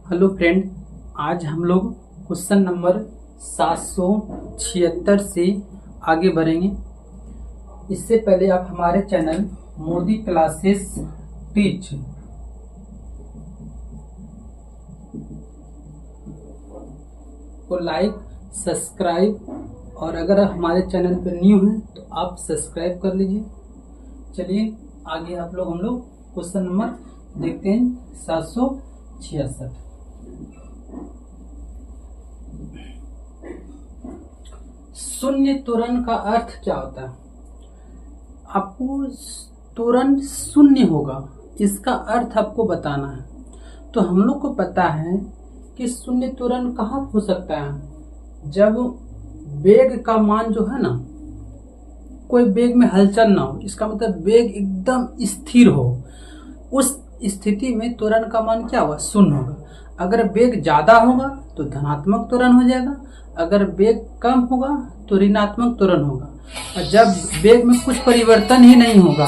Hello friend, आज हम लोग क्वेश्चन नंबर 776 से आगे बढ़ेंगे। इससे पहले आप हमारे चैनल मोदी क्लासेस टीच को लाइक, सब्सक्राइब और अगर आप हमारे चैनल पर न्यू हैं तो आप सब्सक्राइब कर लीजिए। चलिए आगे हम लोग क्वेश्चन नंबर देखते हैं 766। शून्य त्वरण का अर्थ क्या होता है? आपको त्वरण शून्य होगा, इसका अर्थ आपको बताना है। तो हम लोग को पता है कि शून्य त्वरण कहाँ हो सकता है, जब वेग का मान जो है ना, कोई वेग में हलचल ना हो, इसका मतलब वेग एकदम स्थिर हो। उस स्थिति में त्वरण का मान क्या होगा? शून्य होगा। अगर वेग ज्यादा होगा तो धनात्मक त्वरण हो जाएगा, अगर वेग कम होगा तो ऋणात्मक त्वरण होगा। और जब वेग में कुछ परिवर्तन ही नहीं होगा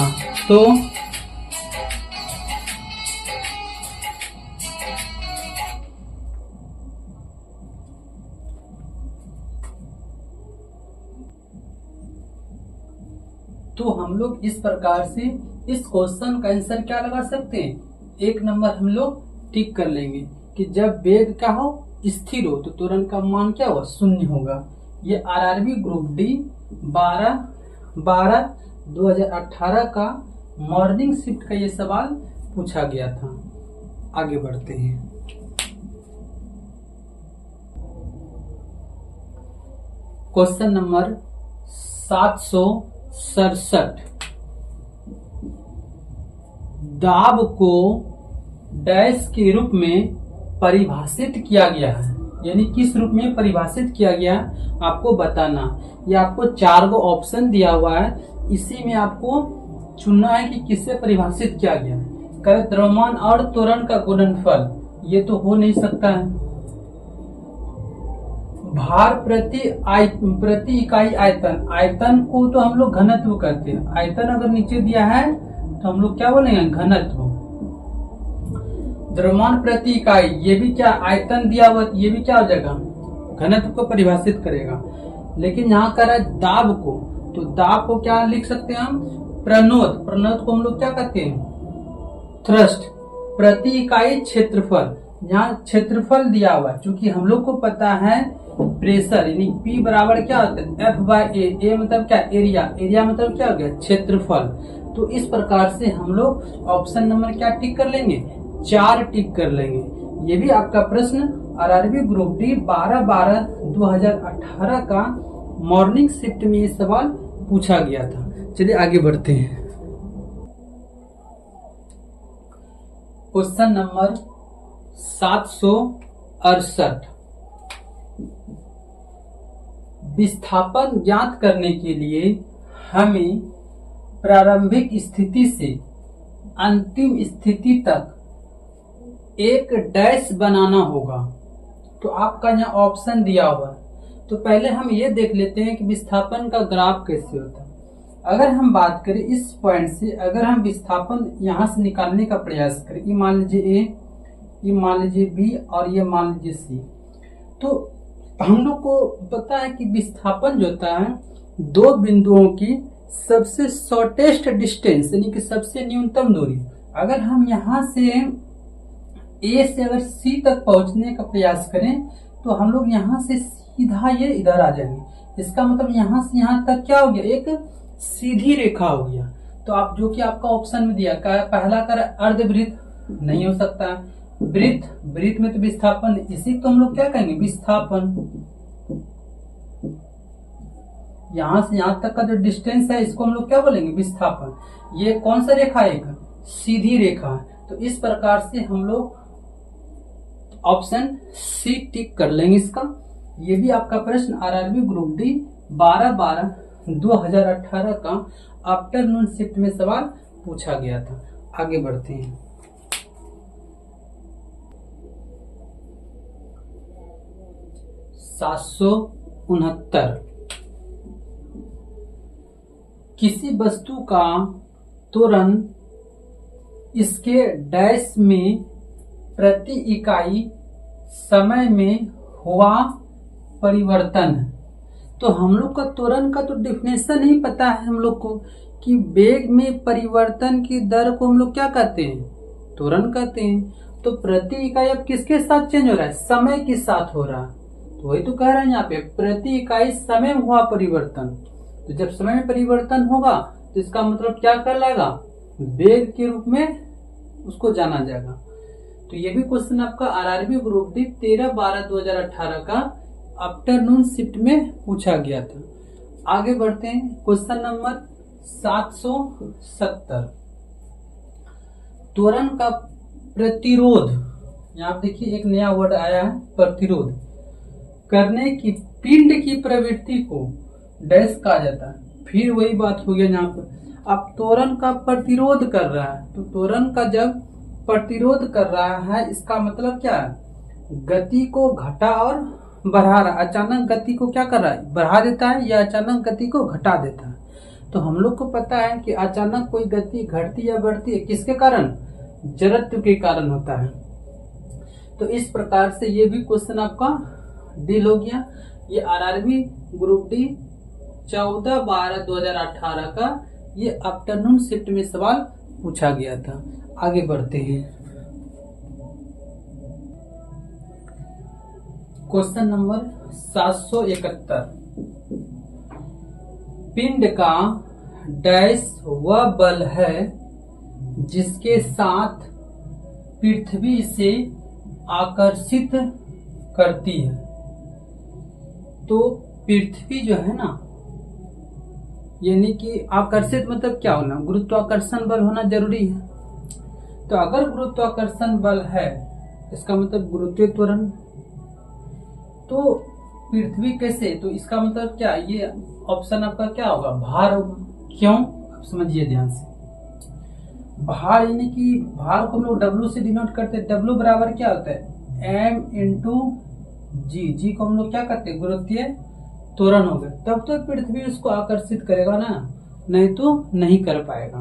तो हम लोग इस प्रकार से इस क्वेश्चन का आंसर क्या लगा सकते हैं? 1 नंबर हम लोग टिक कर लेंगे कि जब वेग क्या हो, स्थिर हो, तो त्वरण का मान क्या होगा? शून्य होगा। ये आरआरबी ग्रुप डी 12/12/2018 का मॉर्निंग शिफ्ट का ये सवाल पूछा गया था। आगे बढ़ते हैं। Question number 767। दाब को डैश के रूप में परिभाषित किया गया है, यानी किस रूप में परिभाषित किया गया आपको बताना। ये आपको 4 गो ऑप्शन दिया हुआ है, इसी में आपको चुनना है कि किससे परिभाषित किया गया। कहे द्रव्यमान और त्वरण का गुणनफल, ये तो हो नहीं सकता है। भार प्रति इकाई आयतन, आयतन को तो हम लोग घनत्व करते हैं। आयतन अगर नीचे दिया है तो हम लोग क्या बोलेंगे? घनत्व। द्रव्यमान प्रति इकाई, ये भी क्या आयतन दिया हुआ, ये भी क्या हो जाएगा? घनत्व को परिभाषित करेगा। लेकिन यहाँ कर रहा है दाब को, तो दाब को क्या लिख सकते हैं हम? प्रणोद। प्रणोद को हम लोग क्या कहते हैं? थ्रस्ट। प्रति इकाई क्षेत्रफल, यहाँ क्षेत्रफल दिया हुआ है, क्योंकि हम लोग को पता है प्रेशर यानी P बराबर क्या होता है? F/A। ए मतलब क्या? एरिया। एरिया मतलब क्या हो गया? क्षेत्रफल। तो इस प्रकार से हम लोग ऑप्शन नंबर क्या टिक कर लेंगे? 4 टिक कर लेंगे। ये भी आपका प्रश्न आरआरबी ग्रुप डी 12/12/2018 का मॉर्निंग शिफ्ट में ये सवाल पूछा गया था। चलिए आगे बढ़ते हैं। Question number 768। विस्थापन ज्ञात करने के लिए हमें प्रारंभिक स्थिति से अंतिम स्थिति तक एक डैश बनाना होगा। तो आपका यहाँ ऑप्शन दिया हुआ है, तो पहले हम ये देख लेते हैं कि विस्थापन का ग्राफ कैसे होता है। अगर हम बात करें इस पॉइंट से, अगर हम विस्थापन यहाँ से निकालने का प्रयास करें, ये मान लीजिए ए, ये मान लीजिए बी और ये मान लीजिए सी, तो हम लोग को पता है कि विस्थापन जो होता है 2 बिंदुओं की सबसे शॉर्टेस्ट डिस्टेंस यानी कि सबसे न्यूनतम दूरी। अगर हम यहाँ से ए से अगर सी तक पहुंचने का प्रयास करें तो हम लोग यहाँ से सीधा ये इधर आ जाएंगे। इसका मतलब यहाँ से यहाँ तक क्या हो गया? एक सीधी रेखा हो गया। तो आप जो कि आपका ऑप्शन में दिया पहला कर अर्धवृत्त, नहीं हो सकता। वृत्त, वृत्त में तो विस्थापन, इसी को हम लोग क्या कहेंगे? विस्थापन। यहाँ से यहाँ तक का जो डिस्टेंस है इसको हम लोग क्या बोलेंगे? विस्थापन। ये कौन सा रेखा है? एक सीधी रेखा है। तो इस प्रकार से हम लोग ऑप्शन सी टिक कर लेंगे इसका। ये भी आपका प्रश्न आरआरबी ग्रुप डी 12/12/2018 का आफ्टरनून शिफ्ट में सवाल पूछा गया था। आगे बढ़ते हैं। (769) किसी वस्तु का त्वरण इसके डैश में प्रति इकाई समय में हुआ परिवर्तन है। तो हम लोग का त्वरण का तो डिफिनेशन ही पता है हम लोग को कि वेग में परिवर्तन की दर को हम लोग क्या कहते हैं, त्वरण कहते हैं। तो प्रति इकाई अब किसके साथ चेंज हो रहा है, समय के साथ हो रहा है। तो वही तो कह रहे हैं यहाँ पे प्रति इकाई समय में हुआ परिवर्तन। तो जब समय में परिवर्तन होगा तो इसका मतलब क्या कहलाएगा, वेग के रूप में उसको जाना जाएगा। तो ये भी क्वेश्चन आपका आरआरबी ग्रुप डी 13/12/2018 का आफ्टरनून शिफ्ट में पूछा गया था। आगे बढ़ते हैं, क्वेश्चन नंबर 770। त्वरण का प्रतिरोध, यहाँ आप देखिए एक नया वर्ड आया है, प्रतिरोध करने की पिंड की प्रवृत्ति को डैश कहा जाता है। फिर वही बात हो गया यहाँ पर, अब त्वरण का प्रतिरोध कर रहा है। तो त्वरण का जब प्रतिरोध कर रहा है इसका मतलब क्या है, गति को घटा और बढ़ा रहा है। अचानक गति को क्या कर रहा है, बढ़ा देता है, या अचानक गति को घटा देता है। तो हम लोग को पता है कि अचानक कोई गति घटती या बढ़ती है किसके कारण, जड़त्व के कारण होता है। तो इस प्रकार से ये भी क्वेश्चन आपका डील हो गया। ये आरआरबी ग्रुप डी 14/12/2018 का ये आफ्टरनून शिफ्ट में सवाल पूछा गया था। आगे बढ़ते हैं, क्वेश्चन नंबर 771। पिंड का डैश वह बल है जिसके साथ पृथ्वी से आकर्षित करती है। तो पृथ्वी जो है ना, यानी कि आकर्षित मतलब क्या होना, गुरुत्वाकर्षण बल होना जरूरी है। तो अगर गुरुत्वाकर्षण बल है इसका मतलब गुरुत्वीय त्वरण। तो पृथ्वी कैसे, तो इसका मतलब क्या, ये ऑप्शन आपका क्या होगा, भार होगा। क्यों, आप समझिए ध्यान से। भार यानी कि भार को हम लोग W से डिनोट करते हैं। W बराबर क्या होता है, M इंटू जी। जी को हम लोग क्या करते हैं, गुरुत्वीय त्वरण हो गए। तब तो पृथ्वी उसको आकर्षित करेगा ना, नहीं तो नहीं कर पाएगा।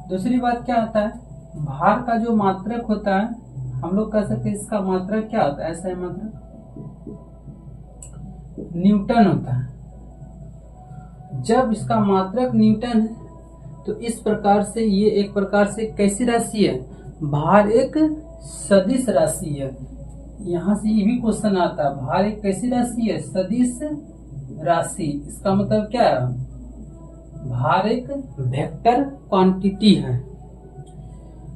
दूसरी बात क्या होता है, भार का जो मात्रक होता है हम लोग कह सकते हैं इसका मात्रक क्या होता है, ऐसा है मात्रक न्यूटन होता है। जब इसका मात्रक न्यूटन है तो इस प्रकार से ये एक प्रकार से कैसी राशि है, भार एक सदिश राशि है। यहाँ से ये भी क्वेश्चन आता है, भार एक कैसी राशि है, सदिश राशि। इसका मतलब क्या है, भार एक वेक्टर क्वांटिटी है।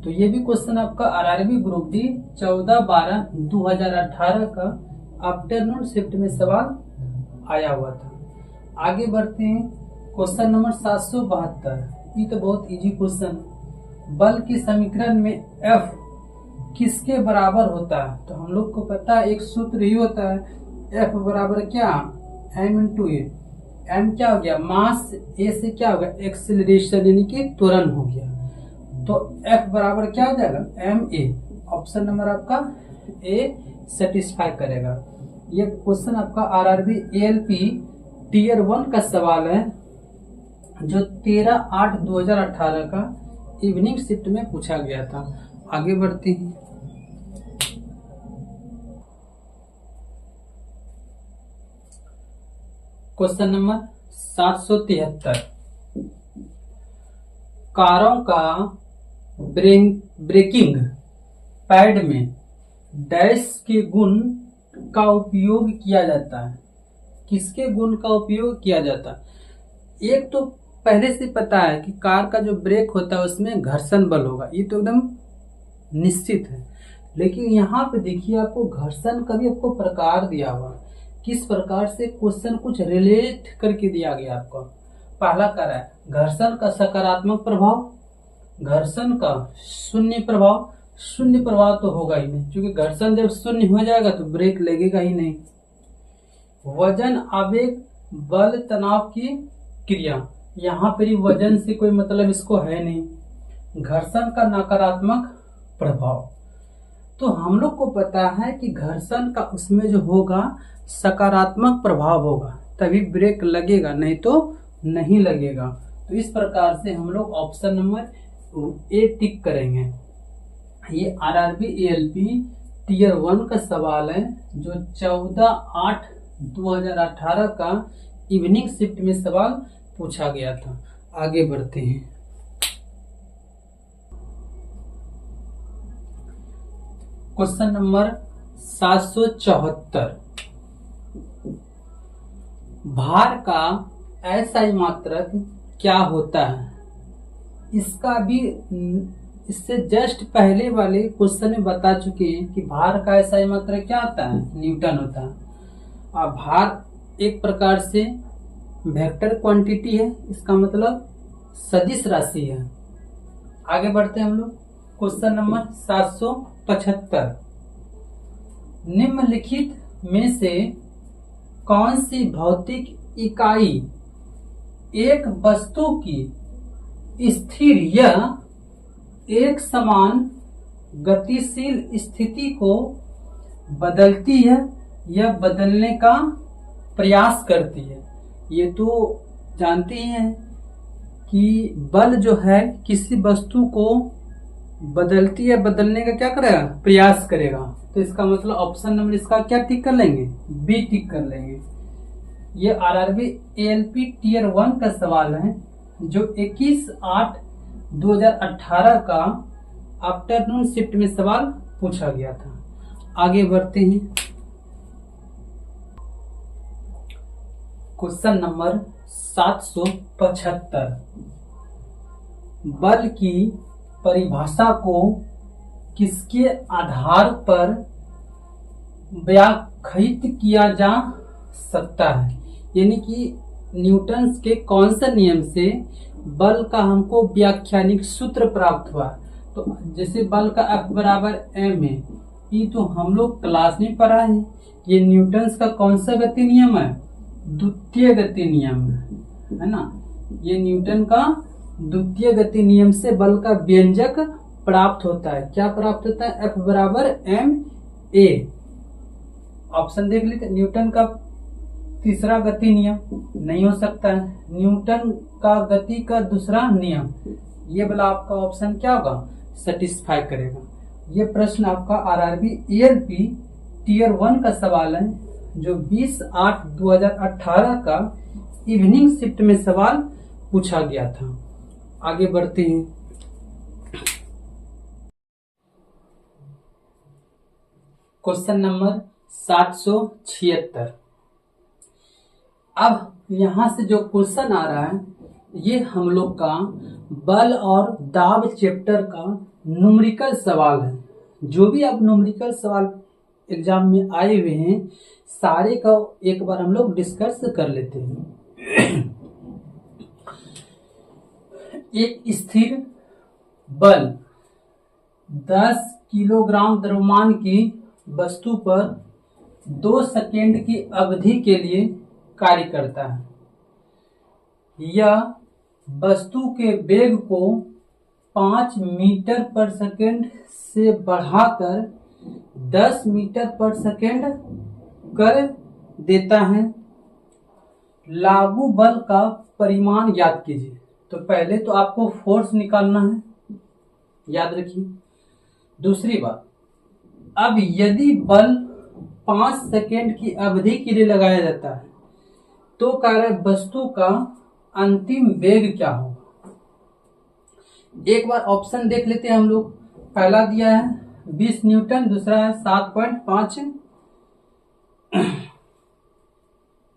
तो ये भी क्वेश्चन आपका आरआरबी ग्रुप डी 14/12/2018 का आफ्टरनून शिफ्ट में सवाल आया हुआ था। आगे बढ़ते हैं, क्वेश्चन नंबर 772। ये तो बहुत इजी क्वेश्चन। बल के समीकरण में F किसके बराबर होता है, तो हम लोग को पता है एक सूत्र ही होता है, F बराबर क्या, m इंटू ए। m क्या हो गया, मास, a से क्या होगा, एक्सेलरेशन यानी कि त्वरण हो गया। तो F बराबर क्या हो जाएगा, ma। ऑप्शन नंबर आपका ए सेटिस्फाई करेगा। ये क्वेश्चन आपका आरआरबी ALP टीयर 1 का सवाल है जो 13/8/2018 का इवनिंग शिफ्ट में पूछा गया था। आगे बढ़ते हैं, क्वेश्चन नंबर 773। कारों का ब्रेकिंग पैड में डैश के गुण का उपयोग किया जाता है। किसके गुण का उपयोग किया जाता है, एक तो पहले से पता है कि कार का जो ब्रेक होता है उसमें घर्षण बल होगा, ये तो एकदम निश्चित है। लेकिन यहाँ पे देखिए आपको घर्षण का भी आपको प्रकार दिया हुआ, किस प्रकार से क्वेश्चन कुछ रिलेट करके दिया गया आपको। पहला कर है घर्षण का सकारात्मक प्रभाव, घर्षण का शून्य प्रभाव। शून्य प्रभाव तो होगा ही नहीं, क्योंकि घर्षण जब शून्य हो जाएगा तो ब्रेक लगेगा ही नहीं। वजन, आवेग, बल, तनाव की क्रिया, यहाँ पर वजन से कोई मतलब इसको है नहीं। घर्षण का नकारात्मक प्रभाव, तो हम लोग को पता है कि घर्षण का उसमें जो होगा सकारात्मक प्रभाव होगा, तभी ब्रेक लगेगा, नहीं तो नहीं लगेगा। तो इस प्रकार से हम लोग ऑप्शन नंबर ए टिक करेंगे। ये आरआरबी एएलपी टीयर 1 का सवाल है जो 14/8/2018 का इवनिंग शिफ्ट में सवाल पूछा गया था। आगे बढ़ते हैं। Question number 774। भार का एसआई मात्रक क्या होता है? इसका भी इससे जस्ट पहले वाले क्वेश्चन में बता चुके हैं कि भार का एसआई मात्रक क्या होता है, न्यूटन होता है। और भार एक प्रकार से वेक्टर क्वांटिटी है, इसका मतलब सदिश राशि है। आगे बढ़ते हैं हम लोग। Question number 775। निम्नलिखित में से कौन सी भौतिक इकाई एक वस्तु की स्थिर या एक समान गतिशील स्थिति को बदलती है या बदलने का प्रयास करती है? ये तो जानते ही हैं कि बल जो है किसी वस्तु को बदलती है, बदलने का क्या करेगा, प्रयास करेगा। तो इसका मतलब ऑप्शन नंबर इसका क्या टिक कर लेंगे, बी टिक कर लेंगे। ये आरआरबी एएलपी टीयर 1 का सवाल है जो 21/8/2018 का आफ्टरनून शिफ्ट में सवाल पूछा गया था। आगे बढ़ते हैं। Question number 775। बल की परिभाषा को किसके आधार पर व्याख्यायित किया जा सकता है? यानी कि न्यूटन के कौन से नियम से बल का हमको व्याख्यानिक सूत्र प्राप्त हुआ? तो जैसे बल का F बराबर m है, ये तो हम लोग क्लास में पढ़ा है। ये न्यूटन का कौन सा गति नियम है, द्वितीय गति नियम है ना। ये न्यूटन का द्वितीय गति नियम से बल का व्यंजक प्राप्त होता है। क्या प्राप्त होता है? F बराबर m a। ऑप्शन देख लेते। न्यूटन का तीसरा गति नियम नहीं हो सकता है, न्यूटन का गति का दूसरा नियम, ये वाला आपका ऑप्शन क्या होगा, सेटिस्फाई करेगा। ये प्रश्न आपका आरआरबी एएलपी टीयर 1 का सवाल है जो 20/8/2018 का इवनिंग शिफ्ट में सवाल पूछा गया था। आगे बढ़ते हैं। Question number 776। अब यहां से जो क्वेश्चन आ रहा है ये हम लोग का बल और दाब चैप्टर का न्यूमेरिकल सवाल है। जो भी आप न्यूमेरिकल सवाल एग्जाम में आए हुए हैं सारे का एक बार हम लोग डिस्कस कर लेते हैं। एक स्थिर बल 10 किलोग्राम द्रव्यमान की वस्तु पर 2 सेकेंड की अवधि के लिए कार्य करता है। यह वस्तु के वेग को 5 मीटर पर सेकेंड से बढ़ाकर 10 मीटर पर सेकेंड कर देता है। लागू बल का परिमाण ज्ञात कीजिए। तो पहले तो आपको फोर्स निकालना है, याद रखिए। दूसरी बात, अब यदि बल 5 सेकेंड की अवधि के लिए लगाया जाता है तो कार्य वस्तु का अंतिम वेग क्या होगा? एक बार ऑप्शन देख लेते हैं हम लोग। पहला दिया है 20 न्यूटन, दूसरा है 7.5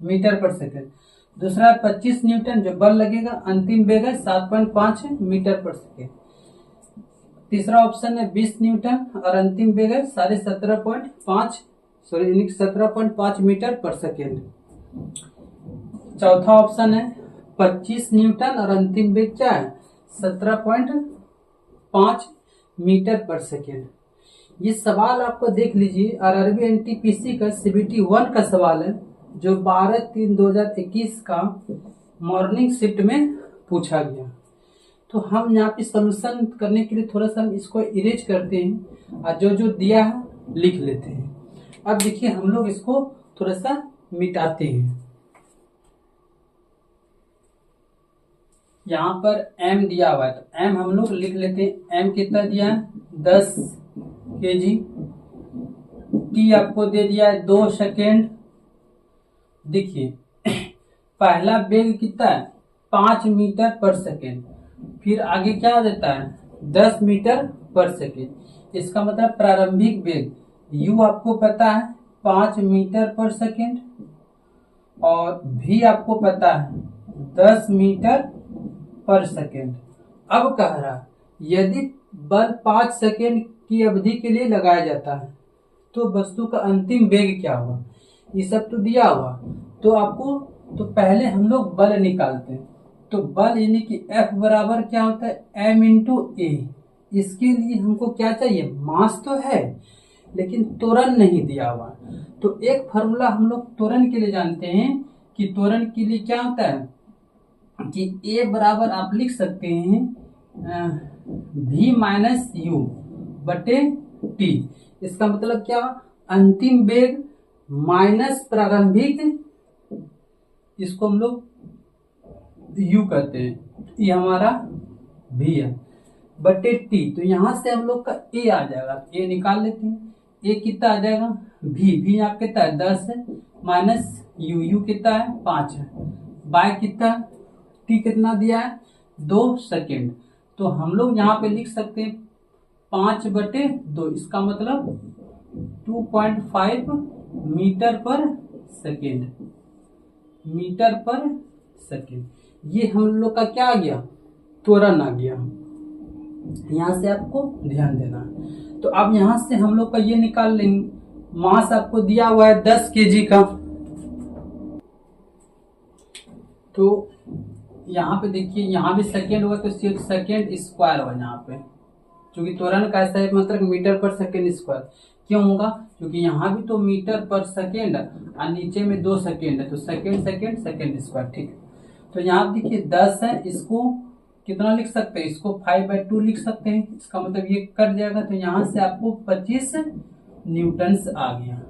मीटर पर सेकेंड, दूसरा है 25 न्यूटन जो बल लगेगा, अंतिम वेग है 7.5 मीटर पर सेकेंड। तीसरा ऑप्शन है 20 न्यूटन और अंतिम वेग है 17.5 मीटर पर सेकेंड। चौथा ऑप्शन है 25 न्यूटन और अंतिम वेग क्या है 17.5 मीटर पर सेकेंड। ये सवाल आपको देख लीजिए, आरआरबी एनटीपीसी का सीबीटी 1 का सवाल है जो 12/3/2021 का मॉर्निंग शिफ्ट में पूछा गया। तो हम यहाँ पे सोल्यूशन करने के लिए थोड़ा सा हम इसको इरेज करते हैं और जो जो दिया है लिख लेते हैं। अब देखिए हम लोग इसको थोड़ा सा मिटाते हैं। यहाँ पर m दिया हुआ है, तो m हम लोग लिख लेते हैं। m कितना दिया है? 10 kg। t आपको दे दिया है 2 सेकेंड। देखिए पहला वेग कितना है? 5 मीटर पर सेकेंड। फिर आगे क्या देता है? 10 मीटर पर सेकेंड। इसका मतलब प्रारंभिक वेग u आपको पता है 5 मीटर पर सेकेंड, और v आपको पता है 10 मीटर पर सेकेंड। अब कह रहा यदि बल 5 सेकेंड की अवधि के लिए लगाया जाता है तो वस्तु का अंतिम वेग क्या होगा? ये सब तो दिया हुआ, तो आपको तो पहले हम लोग बल निकालते हैं। तो बल यानी कि F बराबर क्या होता है? m इंटू ए। इसके लिए हमको क्या चाहिए? मास तो है लेकिन त्वरण नहीं दिया हुआ। तो एक फार्मूला हम लोग त्वरण के लिए जानते हैं कि त्वरण के लिए क्या होता है कि A बराबर आप लिख सकते हैं v माइनस यू बटे टी। इसका मतलब क्या? अंतिम वेग माइनस प्रारंभिक, इसको हम लोग u कहते हैं, ये हमारा v है, बटे t। तो यहां से हम लोग का a आ जाएगा, a निकाल लेते हैं। a कितना आ जाएगा? v आप कितना है? 10 है, माइनस u कितना है? 5 है, बाय कितना? t कितना दिया है? 2 सेकेंड। तो हम लोग यहाँ पे लिख सकते हैं 5/2। इसका मतलब 2.5 मीटर पर सेकेंड। मीटर पर सेकेंड, ये हम लोग का क्या आ गया? त्वरण आ गया। यहाँ से आपको ध्यान देना है। तो अब यहाँ से हम लोग का ये निकाल लेंगे। मास आपको दिया हुआ है 10 kg का। तो यहाँ पे देखिए, यहाँ भी सेकेंड होगा तो सेकेंड स्क्वायर होगा यहाँ पे, क्योंकि त्वरण कैसा है? मतलब मीटर पर सेकेंड स्क्वायर। क्यों होगा? क्योंकि यहाँ भी तो मीटर पर सेकेंड और नीचे में 2 सेकेंड है, तो सेकेंड सेकेंड सेकेंड स्क्वायर। ठीक, तो यहाँ देखिए 10 है, इसको कितना लिख सकते हैं? इसको 5/2 लिख सकते हैं। इसका मतलब ये कट जाएगा, तो यहाँ से आपको 25 न्यूटन्स आ गया।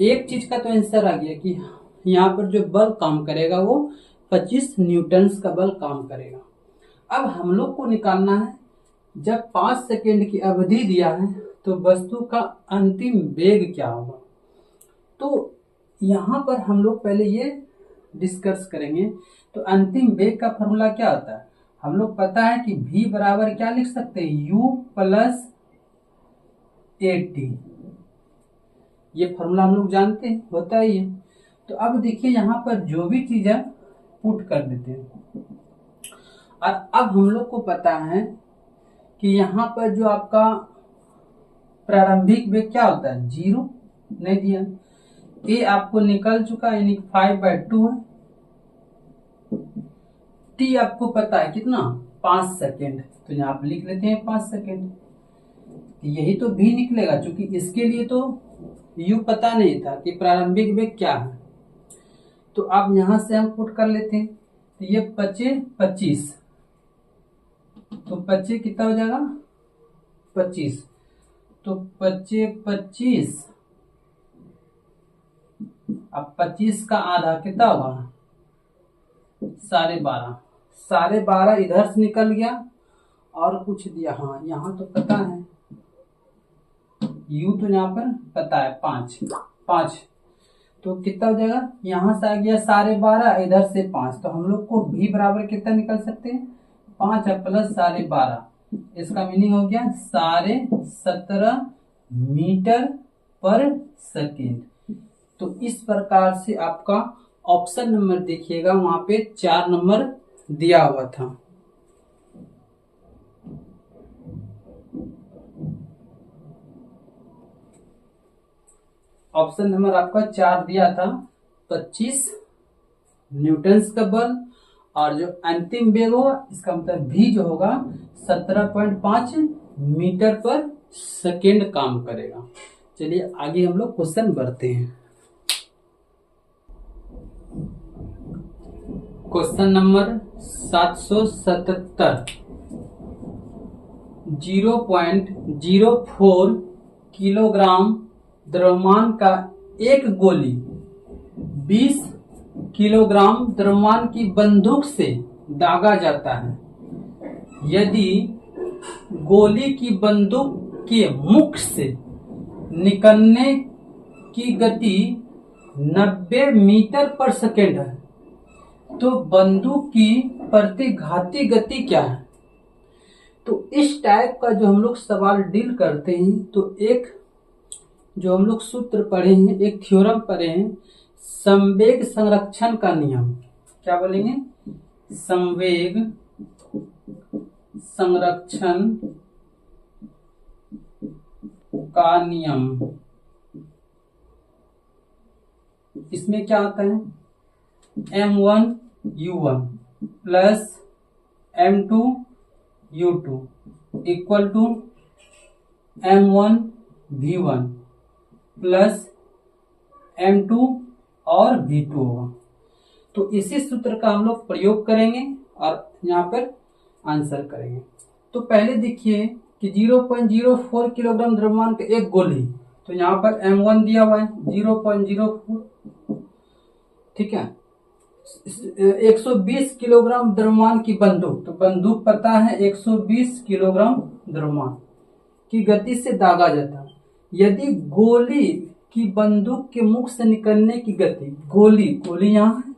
एक चीज का तो आंसर आ गया कि यहाँ पर जो बल काम करेगा वो 25 न्यूटन्स का बल काम करेगा। अब हम लोग को निकालना है, जब 5 सेकेंड की अवधि दिया है तो वस्तु का अंतिम वेग क्या होगा। तो यहाँ पर हम लोग पहले ये डिस्कस करेंगे। तो अंतिम वेग का फॉर्मूला क्या होता है? हम लोग पता है कि v बराबर क्या लिख सकते हैं? u plus at। ये फॉर्मूला हम लोग जानते हैं, होता है ये। तो अब देखिए यहाँ पर जो भी चीज है पुट कर देते हैं। और अब हम लोग को पता है कि यहाँ पर जो आपका प्रारंभिक वेग क्या होता है? 0 नहीं दिया। ए आपको निकल चुका है, यानी 5/2 है। टी आपको पता है कितना? 5 सेकेंड। तो यहाँ आप लिख लेते हैं 5 सेकेंड। यही तो भी निकलेगा, क्योंकि इसके लिए तो यू पता नहीं था कि प्रारंभिक वेग क्या है। तो अब यहां से हम पुट कर लेते हैं। तो ये 25, तो 25 कितना हो जाएगा? 25। तो 25, अब 25 का आधा कितना होगा? 12.5। 12.5 इधर से निकल गया और कुछ दिया। हाँ, यहाँ तो पता है यू, तो यहाँ पर पता है 5। तो कितना हो जाएगा? यहाँ से आ गया 12.5, इधर से 5। तो हम लोग को v बराबर कितना निकल सकते हैं? 5 प्लस 12.5। इसका मीनिंग हो गया 17.5 मीटर पर सेकेंड। तो इस प्रकार से आपका ऑप्शन नंबर देखिएगा, वहां पे 4 नंबर दिया हुआ था। ऑप्शन नंबर आपका 4 दिया था, 25 न्यूटन्स का बल, और जो अंतिम वेग होगा इसका मतलब v जो होगा 17.5 मीटर पर सेकेंड काम करेगा। चलिए आगे हम लोग क्वेश्चन बढ़ते हैं। Question number 777। 0.04 किलोग्राम द्रव्यमान का एक गोली 20 किलोग्राम द्रव्यमान की बंदूक से दागा जाता है। यदि गोली की बंदूक के मुख से निकलने की गति 90 मीटर पर सेकेंड है तो बंदूक की प्रतिघाती गति क्या है। तो इस टाइप का जो हम लोग सवाल डील करते हैं तो एक जो हम लोग सूत्र पढ़े हैं, एक थ्योरम पढ़े हैं, संवेग संरक्षण का नियम। क्या बोलेंगे? संवेग संरक्षण का नियम। इसमें क्या आता है? m1u1 plus m2u2 equal to m1v1 plus m2 और v2 होगा। तो इसी सूत्र का हम लोग प्रयोग करेंगे और यहाँ पर आंसर करेंगे। तो पहले देखिए कि 0.04 किलोग्राम द्रव्यमान का एक गोली, तो यहाँ पर m1 दिया हुआ है 0.04, ठीक है। 120 किलोग्राम द्रव्यमान की बंदूक, तो बंदूक पता है 120 किलोग्राम द्रव्यमान की गति से दागा जाता है। यदि गोली की बंदूक के मुख से निकलने की गति, गोली यहाँ है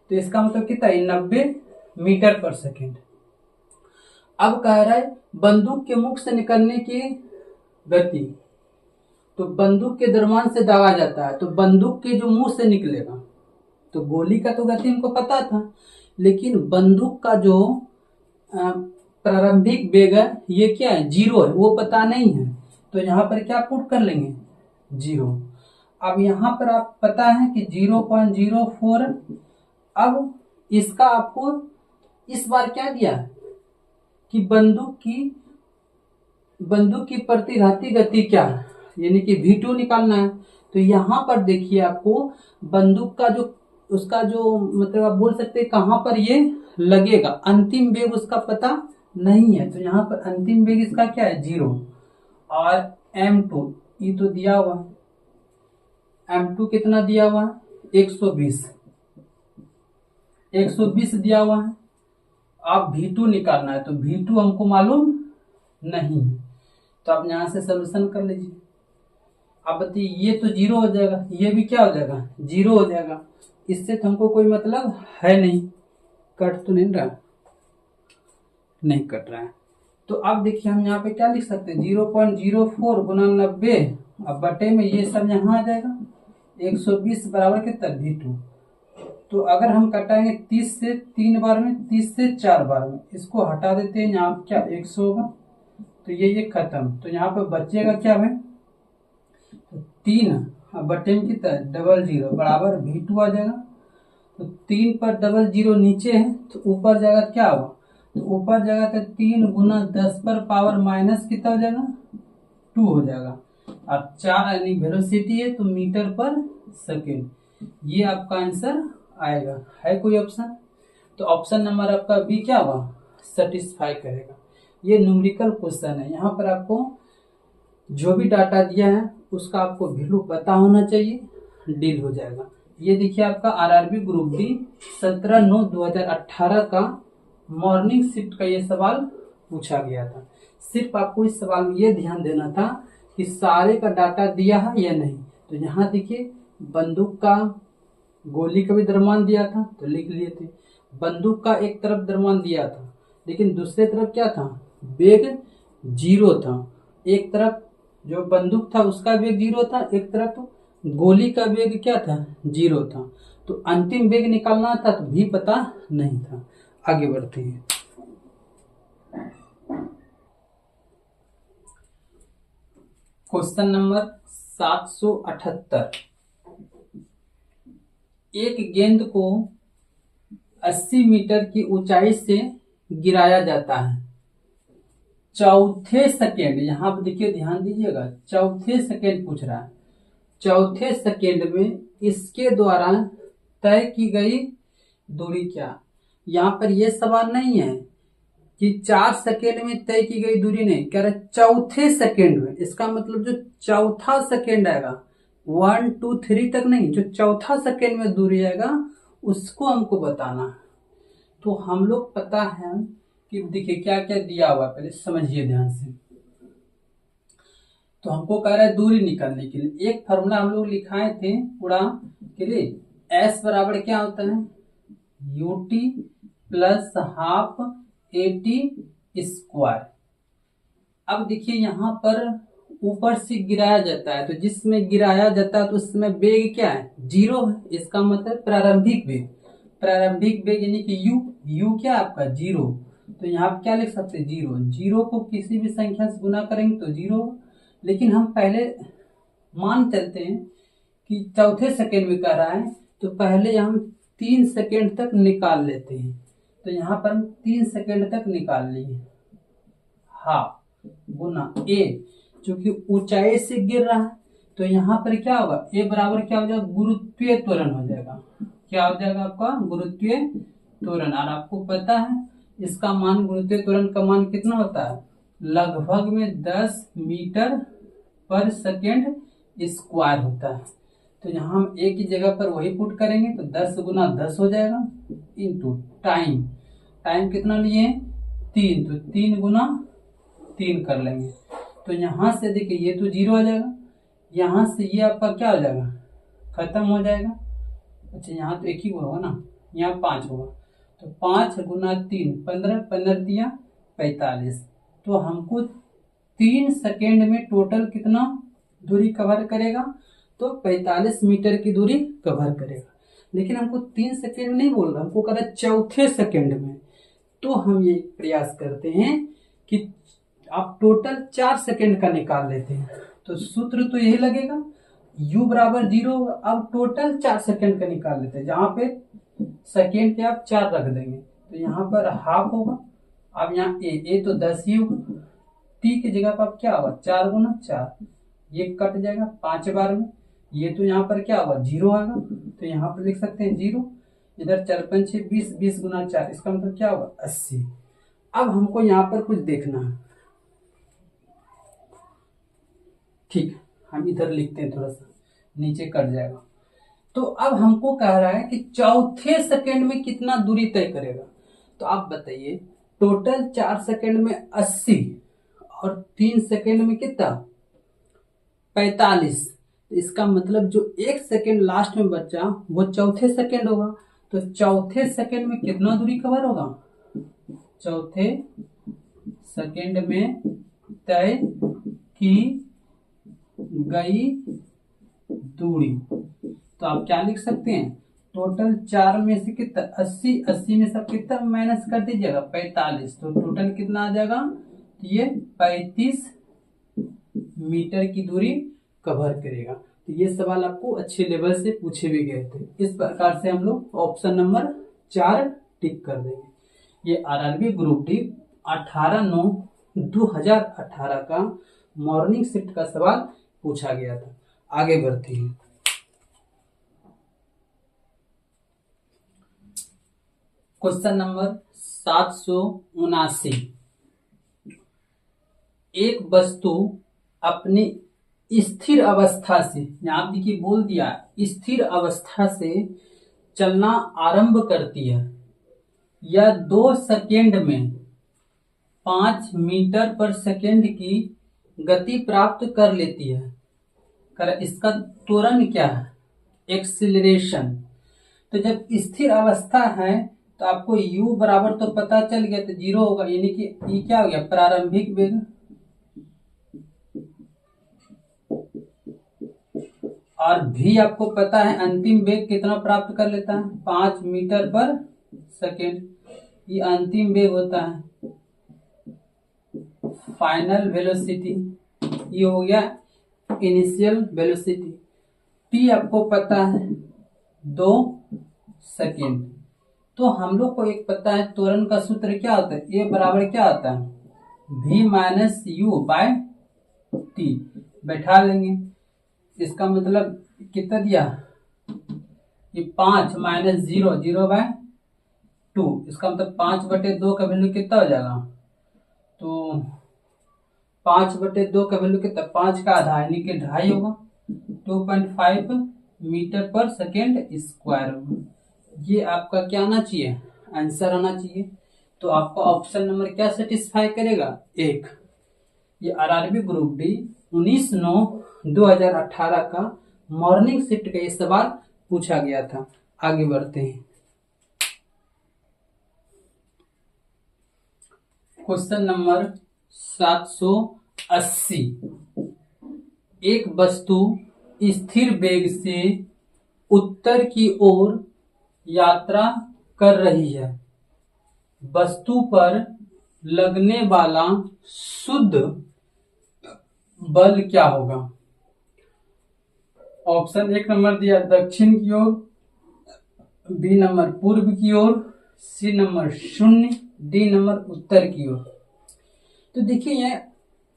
तो इसका मतलब कितना है? 90 मीटर पर सेकेंड। अब कह रहा है बंदूक के मुख से निकलने की गति, तो बंदूक के द्रव्यमान से दागा जाता है तो बंदूक के जो मुंह से निकलेगा, तो गोली का तो गति हमको पता था, लेकिन बंदूक का जो प्रारंभिक वेग है ये क्या है? 0 है, वो पता नहीं है। तो यहाँ पर क्या पुट कर लेंगे? 0। अब यहाँ पर आप पता है कि 0.04। अब इसका आपको इस बार क्या दिया है कि बंदूक की प्रतिघाती गति क्या है, यानी कि v2 निकालना है। तो यहाँ पर देखिए आपको बंदूक का जो उसका जो मतलब आप बोल सकते हैं कहाँ पर ये लगेगा, अंतिम वेग उसका पता नहीं है। तो यहाँ पर अंतिम वेग इसका क्या है? 0। और m2 ये तो दिया हुआ है, m2 कितना दिया हुआ है? 120 दिया हुआ है। अब v2 निकालना है, तो v2 हमको मालूम नहीं, तो आप यहाँ से सॉल्यूशन कर लीजिए। अब बताइए ये तो 0 हो जाएगा, ये भी क्या हो जाएगा? 0 हो जाएगा। इससे तो हमको कोई मतलब है नहीं, कट तो नहीं रहा, नहीं कट रहा है। तो अब देखिए हम यहाँ पे क्या लिख सकते हैं? 0.04 गुना 90, अब बटे में ये सब यहाँ आ जाएगा 120 बराबर कितना? v2। तो अगर हम कटाएंगे 30 से 3 बार में, 30 से 4 बार में, इसको हटा देते हैं, यहाँ क्या 100 होगा, तो ये खत्म। तो यहाँ पे बचेगा क्या है? तो 3 बटे में कितना? 00 बराबर v2 आ जाएगा। तो 3 पर 00 नीचे है तो ऊपर जाएगा क्या होगा? तो ऊपर जाएगा तो 3 गुना 10 पर पावर माइनस कितना हो जाएगा? 2 हो जाएगा। अब 4 यानी वेलोसिटी है तो मीटर पर सेकेंड, ये आपका आंसर आएगा। है कोई ऑप्शन? तो ऑप्शन नंबर आपका बी क्या होगा? सेटिस्फाई करेगा। ये न्यूमेरिकल क्वेश्चन है, यहाँ पर आपको जो भी डाटा दिया है उसका आपको वैल्यू पता होना चाहिए, डील हो जाएगा। ये देखिए आपका आरआरबी ग्रुप डी 17/9/2018 का मॉर्निंग शिफ्ट का ये सवाल पूछा गया था। सिर्फ आपको इस सवाल में ये ध्यान देना था कि सारे का डाटा दिया है या नहीं। तो यहाँ देखिए बंदूक का, गोली का भी द्रव्यमान दिया था तो लिख लिए थे। बंदूक का एक तरफ द्रव्यमान दिया था लेकिन दूसरे तरफ क्या था? वेग 0 था। एक तरफ जो बंदूक था उसका वेग 0 था, एक तरफ गोली का वेग क्या था? 0 था। तो अंतिम वेग निकालना था तो भी पता नहीं था। आगे बढ़ते हैं। Question number 778। एक गेंद को 80 मीटर की ऊंचाई से गिराया जाता है। चौथे सेकेंड, यहाँ पर देखिए ध्यान दीजिएगा, चौथे सेकेंड पूछ रहा है। चौथे सेकेंड में इसके द्वारा तय की गई दूरी क्या? यहाँ पर यह सवाल नहीं है कि 4 सेकेंड में तय की गई दूरी, नहीं कह रहे चौथे सेकेंड में। इसका मतलब जो चौथा सेकेंड आएगा 1 2 3 तक नहीं, जो चौथा सेकेंड में दूरी आएगा उसको हमको बताना। तो हम लोग पता है कि देखिए क्या क्या दिया हुआ है, पहले समझिए ध्यान से। तो हमको कह रहा है दूरी निकालने के लिए एक फॉर्मूला हम लोग लिखाए थे पूरा के लिए, एस बराबर क्या होता है, UT plus half eighty square. अब देखिए यहाँ पर ऊपर से गिराया जाता है, तो जिसमें गिराया जाता है तो उसमें वेग क्या है, 0 है। इसका मतलब प्रारंभिक वेग, प्रारंभिक वेग यानी कि यू क्या आपका 0। तो यहाँ पे क्या लिख सकते हैं, 0। 0 को किसी भी संख्या से गुना करेंगे तो 0। लेकिन हम पहले मान चलते हैं कि चौथे सेकेंड में कर रहा है, तो पहले हम 3 सेकेंड तक निकाल लेते हैं। तो यहाँ पर हम 3 सेकेंड तक निकाल लिए, हाफ गुना ए, चूंकि ऊंचाई से गिर रहा है तो यहाँ पर क्या होगा, ए बराबर क्या हो जाएगा, गुरुत्वीय त्वरण हो जाएगा। क्या हो जाएगा आपका, गुरुत्वीय त्वरण। और आपको पता है इसका मान, गुरुत्वीय त्वरण का मान कितना होता है, लगभग में 10 मीटर पर सेकेंड स्क्वायर होता है। तो यहाँ हम एक ही जगह पर वही पुट करेंगे, तो 10 गुना 10 हो जाएगा इंटू टाइम। टाइम कितना लिए, 3, तो 3 गुना 3 कर लेंगे। तो यहाँ से देखिए ये तो 0 आ जाएगा, यहाँ से ये आपका क्या हो जाएगा, खत्म हो जाएगा। अच्छा यहाँ तो एक ही होगा ना, यहाँ 5 होगा, तो 5 गुना 3 15, 15 दिया 45। तो हमको 3 सेकेंड में टोटल कितना दूरी कवर करेगा, तो 45 मीटर की दूरी कवर करेगा। लेकिन हमको 3 सेकेंड में नहीं बोल रहा, हमको कह रहा है चौथे सेकेंड में। तो हम ये प्रयास करते हैं कि आप टोटल 4 सेकेंड का निकाल लेते हैं, तो सूत्र तो यही लगेगा, u बराबर 0। अब टोटल 4 सेकेंड का निकाल लेते हैं, जहां पे सेकेंड के आप 4 रख देंगे, तो यहाँ पर हाफ होगा। अब यहाँ ए तो 10 ही होगा, टी की जगह पर आप क्या होगा, 4 गुना 4, ये कट जाएगा 5 बार में, ये तो यहाँ पर क्या होगा 0 आएगा, तो यहाँ पर लिख सकते हैं 0। इधर 4 5 6 20, 20 गुना 4, इसका मतलब क्या होगा 80। अब हमको यहाँ पर कुछ देखना है, ठीक, हम इधर लिखते हैं, थोड़ा सा नीचे कट जाएगा। तो अब हमको कह रहा है कि चौथे सेकेंड में कितना दूरी तय करेगा। तो आप बताइए, टोटल 4 सेकेंड में 80 और 3 सेकेंड में कितना 45। तो इसका मतलब जो 1 सेकेंड लास्ट में बचा वो चौथे सेकेंड होगा। तो चौथे सेकेंड में कितना दूरी कवर होगा, चौथे सेकेंड में तय की गई दूरी। तो आप क्या लिख सकते हैं, टोटल 4 में से कितना 80, 80 में सब कितना माइनस कर दीजिएगा 45, तो टोटल कितना आ जाएगा, ये 35 मीटर की दूरी कवर करेगा। तो ये सवाल आपको अच्छे लेवल से पूछे भी गए थे। इस प्रकार से हम लोग ऑप्शन नंबर 4 टिक कर देंगे। ये आरआरबी ग्रुप डी 18/9/2018 का मॉर्निंग शिफ्ट का सवाल पूछा गया था। आगे बढ़ते हैं। Question number 779। एक वस्तु अपनी स्थिर अवस्था से, यहां देखिए बोल दिया स्थिर अवस्था से चलना आरंभ करती है या 2 सेकेंड में 5 मीटर पर सेकेंड की गति प्राप्त कर लेती है। इसका त्वरण क्या है, एक्सीलरेशन। तो जब स्थिर अवस्था है तो आपको u बराबर तो पता चल गया, तो 0 होगा, यानी कि ये क्या हो गया, प्रारंभिक वेग, और v आपको पता है अंतिम वेग कितना प्राप्त कर लेता है, 5 मीटर पर सेकेंड। ये अंतिम वेग होता है, फाइनल वेलोसिटी। ये हो गया इनिशियल वेलोसिटी। t आपको पता है 2 सेकेंड। तो हम लोग को एक पता है त्वरण का सूत्र क्या होता है, a बराबर क्या होता है, v minus u by t. बैठा लेंगे, इसका मतलब कितना दिया, ये 5 माइनस 0, 0 बाय 2, इसका मतलब 5/2 का वैल्यू कितना हो जाएगा, तो 5/2 का वैल्यू कितना, 5 का आधा यानी कि 2.5 होगा, 2.5 मीटर पर सेकेंड स्क्वायर होगा। ये आपका क्या आना चाहिए, आंसर आना चाहिए। तो आपका ऑप्शन नंबर क्या सेटिस्फाई करेगा? 1। ये आरआरबी ग्रुप डी 19/9/2018 का मॉर्निंग शिफ्ट का ये सवाल पूछा गया था। आगे बढ़ते हैं। Question number 780। एक वस्तु स्थिर वेग से उत्तर की ओर यात्रा कर रही है। वस्तु पर लगने वाला शुद्ध बल क्या होगा? ऑप्शन 1 नंबर दिया दक्षिण की ओर, बी नंबर पूर्व की ओर, सी नंबर 0, डी नंबर उत्तर की ओर। तो देखिए ये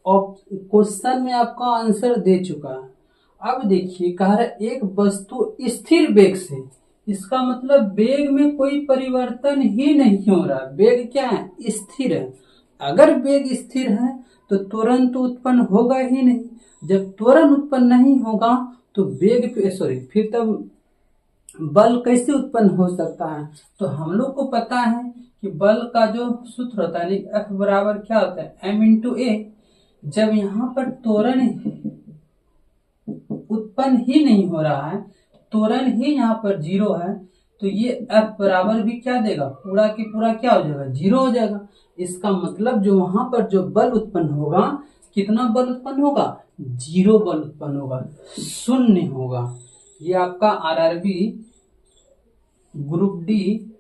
क्वेश्चन में आपका आंसर दे चुका है। अब देखिए कह रहा है एक वस्तु स्थिर वेग से, इसका मतलब वेग में कोई परिवर्तन ही नहीं हो रहा। वेग क्या है? स्थिर है। अगर वेग स्थिर है तो त्वरण तो उत्पन्न होगा ही नहीं। जब त्वरण उत्पन्न नहीं होगा तो वेग फिर तब बल कैसे उत्पन्न हो सकता है? तो हम लोग को पता है कि बल का जो सूत्र होता है F बराबर क्या होता है? m×a। जब यहाँ पर त्वरण उत्पन्न ही नहीं हो रहा है, त्वरण ही यहाँ पर 0 है, तो ये F बराबर भी क्या देगा? पूरा की पूरा क्या हो जाएगा? 0 हो जाएगा। इसका मतलब जो वहां पर जो बल उत्पन्न होगा, कितना बल उत्पन्न होगा? 0 बल उत्पन्न होगा, 0 होगा। ये आपका आरआरबी ग्रुप डी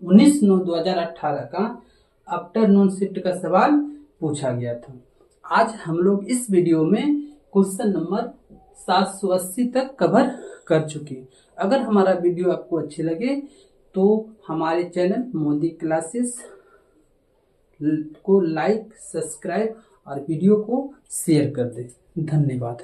19/9/2018 का आफ्टरनून शिफ्ट का सवाल पूछा गया था। आज हम लोग इस वीडियो में क्वेश्चन नंबर 780 तक कवर कर चुके। अगर हमारा वीडियो आपको अच्छे लगे तो हमारे चैनल मोदी क्लासेस को लाइक, सब्सक्राइब और वीडियो को शेयर कर दें। धन्यवाद।